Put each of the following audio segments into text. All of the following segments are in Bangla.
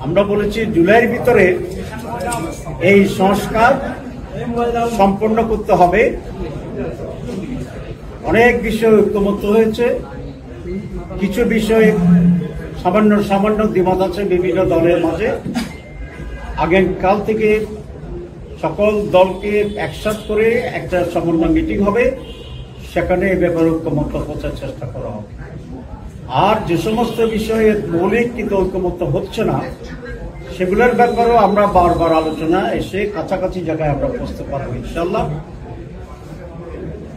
আমরা বলেছি জুলাইয়ের ভিতরে এই সংস্কার সম্পন্ন করতে হবে। অনেক বিষয়ে ঐক্যমত্য হয়েছে, কিছু বিষয়ে সামান্য সামান্য দ্বিমত আছে বিভিন্ন দলের মাঝে। আগামীকাল থেকে সকল দলকে একসাথ করে একটা সমন্বয় মিটিং হবে, সেখানে এই ব্যাপারে ঐক্যমত্য পৌঁছার চেষ্টা করা হবে। আর যে সমস্ত বিষয়ে মৌলিক কিন্তু ঐক্যমত্য হচ্ছে না, সেগুলোর ব্যাপারেও আমরা বারবার আলোচনা এসে কাছাকাছি জায়গায় আমরা পৌঁছতে পারবো ইনশাল্লাহ।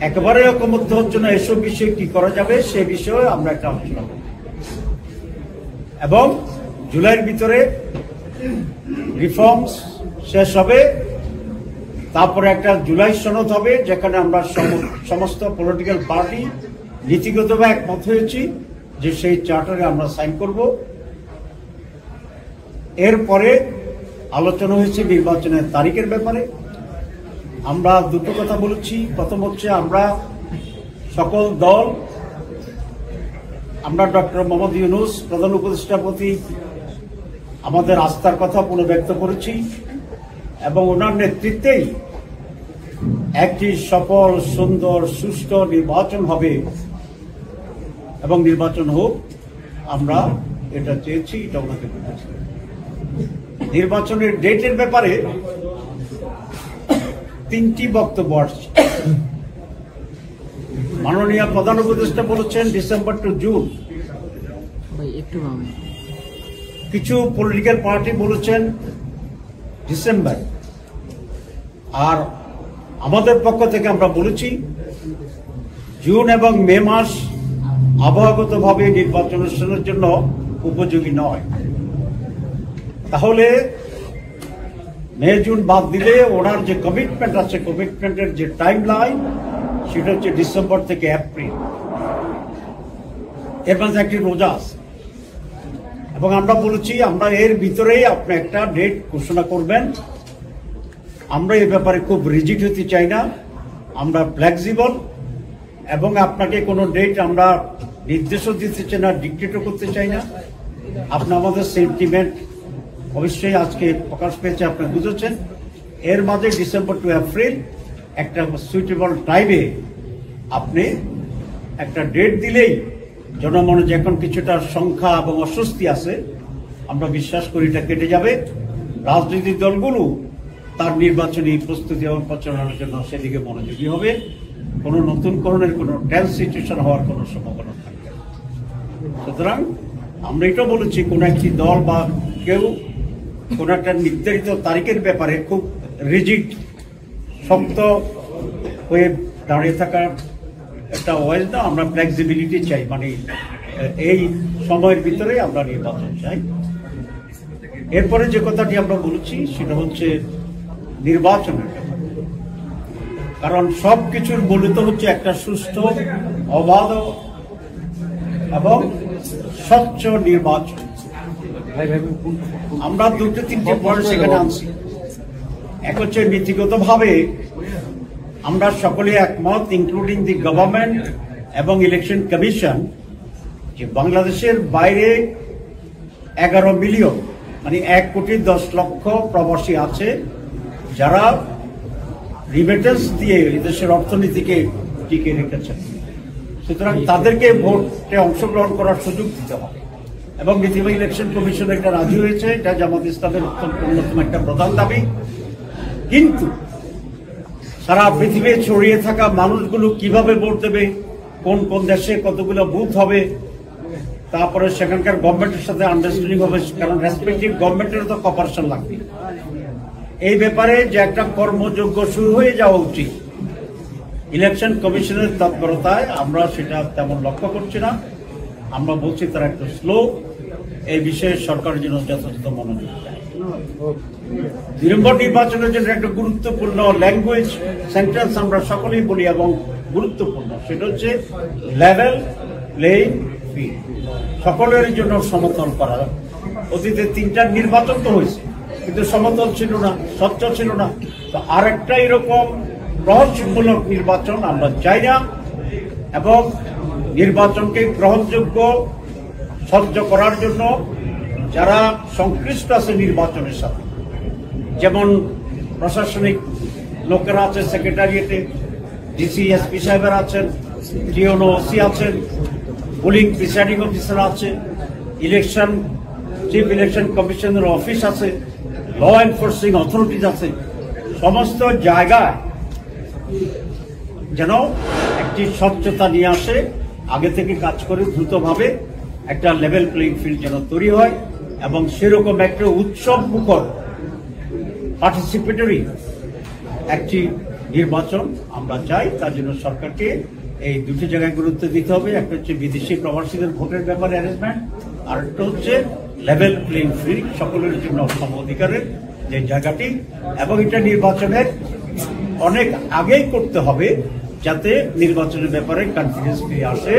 একেবারে ঐক্যমত্য হচ্ছে না এসব বিষয়ে কি করা যাবে সে বিষয়ে আমরা একটা আলোচনা করব, এবং জুলাইয়ের ভিতরে রিফর্মস শেষ হবে। তারপরে একটা জুলাই সনদ হবে, যেখানে আমরা সমস্ত পলিটিক্যাল পার্টি নীতিগতভাবে একমত হয়েছি যে সেই চার্টারে আমরা সাইন করব। এরপরে আলোচনা হয়েছে নির্বাচনের তারিখের ব্যাপারে। আমরা দুটো কথা বলেছি। প্রথম হচ্ছে আমরা সকল দল, আমরা ডক্টর মোহাম্মদ ইউনূস প্রধান উপদেষ্টার প্রতি আমাদের আস্থার কথা পুনর্ব্যক্ত করেছি, এবং ওনার নেতৃত্বেই একটি সফল সুন্দর সুষ্ঠু নির্বাচন হবে এবং নির্বাচন হোক, আমরা এটা চেয়েছি, এটা ওনাকে বলেছি। নির্বাচনের ডেটের ব্যাপারে তিনটি বক্তব্য আসছে। মাননীয় প্রধান উপদেষ্টা বলেছেন ডিসেম্বর টু জুন, কিছু পলিটিক্যাল পার্টি বলেছেন ডিসেম্বর, আর আমাদের পক্ষ থেকে আমরা বলেছি জুন এবং মে মাস আবহাওয়াগতভাবে নির্বাচন অনুষ্ঠানের জন্য উপযোগী নয়। তাহলে মে জুন বাদ দিলে ওনার যে কমিটমেন্ট আছে, কমিটমেন্টের যে টাইম লাইন সেটা হচ্ছে ডিসেম্বর থেকে এপ্রিল, এর মাঝে একটি রোজা আছে। এবং আমরা বলেছি আমরা এর ভিতরেই আপনি একটা ডেট ঘোষণা করবেন। আমরা এই ব্যাপারে খুব রিজিড হতে চাই না, আমরা ফ্লেক্সিবল, এবং আপনাকে কোনো ডেট আমরা নির্দেশও দিতে চাই না, ডিক্টেটও করতে চাই না। আপনি আমাদের সেন্টিমেন্ট অবশ্যই আজকে প্রকাশ পেয়েছে, আপনি বুঝেছেন। এর মাঝে ডিসেম্বর টু এপ্রিল একটা সুইটেবল টাইমে আপনি একটা ডেট দিলেই জনমনে যে এখন কিছুটা সংখ্যা এবং অস্বস্তি আছে, আমরা বিশ্বাস করি এটা কেটে যাবে। রাজনৈতিক দলগুলো তার নির্বাচনী প্রস্তুতি এবং প্রচারণার জন্য সেদিকে মনোযোগী হবে। কোনো নতুন করণের কোনো টেন্স সিচুয়েশন হওয়ার কোনো সম্ভাবনা থাকবে না। সুতরাং আমরা এটা বলেছি, কোন একটি দল বা কেউ কোন একটা নির্ধারিত তারিখের ব্যাপারে খুব রিজিড শক্ত হয়ে দাঁড়িয়ে থাকার একটা ওয়েজ না, আমরা ফ্লেক্সিবিলিটি চাই, মানে এই সময়ের ভিতরে আমরা নির্বাচন চাই। এরপরে যে কথাটি আমরা বলেছি সেটা হচ্ছে নির্বাচনের, কারণ সবকিছুর মূলত হচ্ছে একটা সুষ্ঠু, অবাধ এবং স্বচ্ছ নির্বাচন। আমরা দুটো তিনটে পয়েন্ট সেখানে আনছি। এক হচ্ছে নীতিগতভাবে আমরা সকলে একমত, ইনক্লুডিং দি গভর্নমেন্ট এবং ইলেকশন কমিশন, যে বাংলাদেশের বাইরে 11 মিলিয়ন মানে 1,10,00,000 প্রবাসী আছে, যারা রিমিটেন্স দিয়ে দেশের অর্থনীতিকে টিকে রেখেছেন। সুতরাং তাদেরকে ভোটে অংশগ্রহণ করার সুযোগ দিতে হবে, এবং নীতিবাহী ইলেকশন কমিশন একটা রাজি হয়েছে। এটা জামাত ইসলামের অন্যতম একটা প্রধান দাবি। কিন্তু সারা পৃথিবী ছড়িয়ে থাকা মানুষগুলো কিভাবে ভোট দেবে, কোন কোন দেশে কতগুলো বুথ হবে, তারপরে সেখানকার গভর্নমেন্টের সাথে আন্ডারস্ট্যান্ডিং হবে, কারণ রেসপেক্টিভ গভর্নমেন্টের তো কপারেশন লাগবে। এই ব্যাপারে যে একটা কর্মযোগ্য শুরু হয়ে যাওয়া উচিত ইলেকশন কমিশনের তৎপরতায়, আমরা সেটা তেমন লক্ষ্য করছি না। আমরা বলছি তারা একটু স্লো, এই বিষয়ে সরকারের জন্য যথাযথ মনোযোগ দেয়। 2 নম্বর নির্বাচনের জন্য একটা গুরুত্বপূর্ণ ল্যাঙ্গুয়েজ সেন্টেন্স আমরা সকলেই বলি এবং গুরুত্বপূর্ণ, সেটা হচ্ছে লেভেল প্লেইং ফিল্ড, সকলের জন্য সমতল করা। অতীতে 3টা নির্বাচন তো হয়েছে, কিন্তু সমতল ছিল না, স্বচ্ছ ছিল না। তো আর একটা এরকম গ্রহণমূলক নির্বাচন আমরা চাই না, এবং নির্বাচনকে গ্রহণযোগ্য স্বচ্ছ করার জন্য যারা সংশ্লিষ্ট আছে নির্বাচনের সাথে, যেমন প্রশাসনিক লোকেরা আছে সেক্রেটারিয়েটে, ডিসি এসপি সাহেবেরা আছেন, টিওনো ওসি আছেন, পোলিং প্রিসাইডিং অফিসার আছে, ইলেকশন চিফ ইলেকশন কমিশনের অফিস আছে, ল এনফোর্সিং অথরিটিজ আছে, সমস্ত জায়গায় যেন একটি স্বচ্ছতা নিয়ে আসে, আগে থেকে কাজ করে দ্রুতভাবে একটা লেভেল প্লেইং ফিল্ড যেন তৈরি হয় এবং সেরকম একটা উৎসব মুখর পার্টিসিপেটরি একটি নির্বাচন আমরা চাই। তার জন্য সরকারকে এই দুটি জায়গায় গুরুত্ব দিতে হবে। একটা হচ্ছে বিদেশি প্রবাসীদের ভোটের ব্যাপারে অ্যারেঞ্জমেন্ট, আর একটা হচ্ছে লেভেল প্লেইং ফিল্ড, সকলের জন্য সম অধিকারের যে জায়গাটি, এবং এটা নির্বাচনের অনেক আগেই করতে হবে যাতে নির্বাচনের ব্যাপারে কনফিডেন্স ফিরে আসে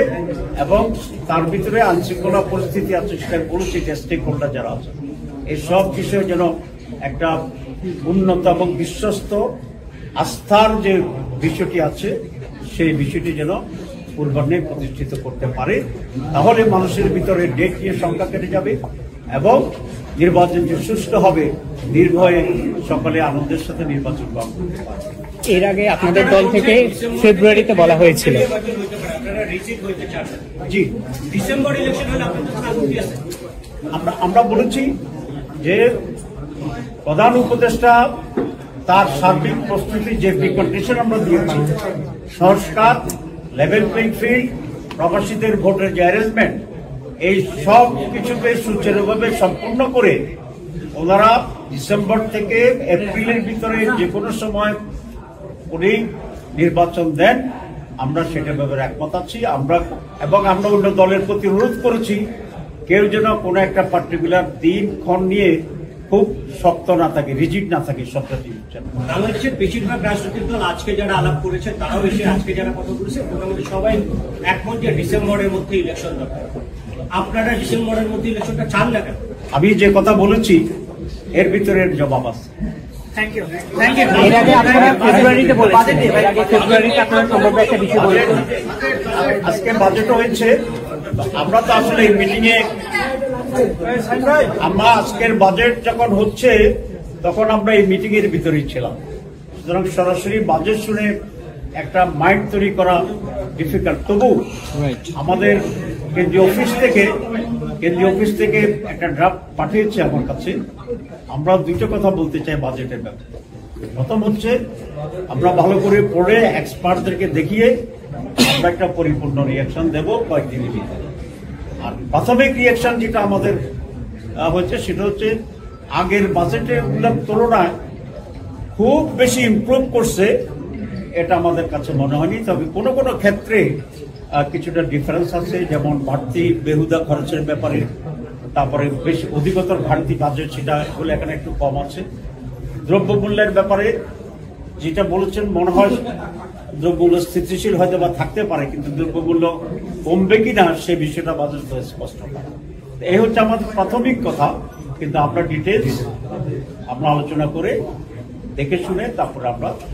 এবং তার ভিতরে আইনশৃঙ্খলা পরিস্থিতি আছে সেটা বলেছি, স্টেক হোল্ডার যারা আছে এই সব বিষয়ে যেন একটা উন্নত এবং বিশ্বস্ত আস্থার যে বিষয়টি আছে সেই বিষয়টি যেন পূর্বাহ্নে প্রতিষ্ঠিত করতে পারে, তাহলে মানুষের ভিতরে ডেট নিয়ে সংখ্যা কেটে যাবে এবং নির্বাচন যে সুষ্ঠু হবে, নির্ভয়ে সকলে আনন্দের সাথে নির্বাচন পালন করতে পারবে। এর আগে আপনাদের দল থেকে ফেব্রুয়ারিতে বলা হয়েছিল। জি, ডিসেম্বর ইলেকশন হলে আপনাদের আপত্তি আছে? আমরা বলেছি যে প্রধান উপদেষ্টা তার সার্বিক প্রস্তুতি যে প্রিকন্ডিশন আমরা দিয়েছি, সংস্কার, লেভেল প্লেইং ফিল্ড, প্রবাসীদের ভোটের যে অ্যারেঞ্জমেন্ট, এই সব কিছুকে সুচারুভাবে সম্পূর্ণ করে ওনারা ডিসেম্বর থেকে এপ্রিলের ভিতরে যে কোনো সময় উনি নির্বাচন দেন, আমরা সেটা ব্যাপারে একমত আছি। আমরা অন্য দলের প্রতি অনুরোধ করেছি কেউ যেন কোনো একটা পার্টিকুলার দিন ক্ষণ নিয়ে খুব শক্ত না থাকে, রিজিড না থাকে সবটাটি। বাংলাদেশের বেশিরভাগ রাজনৈতিক দল আজকে যারা আলাপ করেছে, তারাও এসে আজকে যারা কথা বলেছে, মোটামুটি সবাই একমত যে ডিসেম্বরের মধ্যে ইলেকশন দরকার। আপনারা ডিসেম্বরের মধ্যে ইলেকশনটা চান না কেন? আমি যে কথা বলেছি এর ভিতরে জবাব আছে। এর আগে আপনারা ফেব্রুয়ারিতে বলেছেন, এর আগে ফেব্রুয়ারিতে আপনারা সম্ভব একটা বিষয় বলেছেন। আজকে বাজেট হয়েছে, আমরা তো আসলে এই মিটিংয়ে আমরা আজকের বাজেট যখন হচ্ছে তখন আমরা এই মিটিং এর ভিতরেই ছিলাম, সুতরাং সরাসরি বাজেট শুনে একটা মাইন্ড তৈরি করা ডিফিকাল্ট। তবু আমাদের কেন্দ্রীয় অফিস থেকে একটা ড্রাফট পাঠিয়েছে আমার কাছে। আমরা দুটো কথা বলতে চাই বাজেটের ব্যাপারে। প্রথম হচ্ছে আমরা ভালো করে পড়ে এক্সপার্টদেরকে দেখিয়ে আমরা একটা পরিপূর্ণ রিয়াকশন দেব কয়েকদিনের ভিতরে। আর প্রাথমিক রিয়াকশন যেটা আমাদের হচ্ছে সেটা হচ্ছে আগের বাজেটের তুলনায় খুব বেশি ইমপ্রুভ করছে, এটা আমাদের কাছে মনে হয়নি। তবে কোনো কোনো ক্ষেত্রে কিছুটা ডিফারেন্স আছে, যেমন বাড়তি বেহুদা খরচের ব্যাপারে, তারপরে বেশ অধিকতর ঘাটতি বাজেট সেটা বলে এখানে একটু কম আছে। দ্রব্যমূল্যের ব্যাপারে যেটা বলেছেন মনে হয় দ্রব্যমূল্য স্থিতিশীল হয়তো বা থাকতে পারে, কিন্তু দ্রব্যমূল্য কমবে কিনা সে বিষয়টা বাজেট স্পষ্ট না। এই হচ্ছে আমাদের প্রাথমিক কথা, কিন্তু আমরা ডিটেলস আমরা আলোচনা করে দেখে শুনে তারপরে আমরা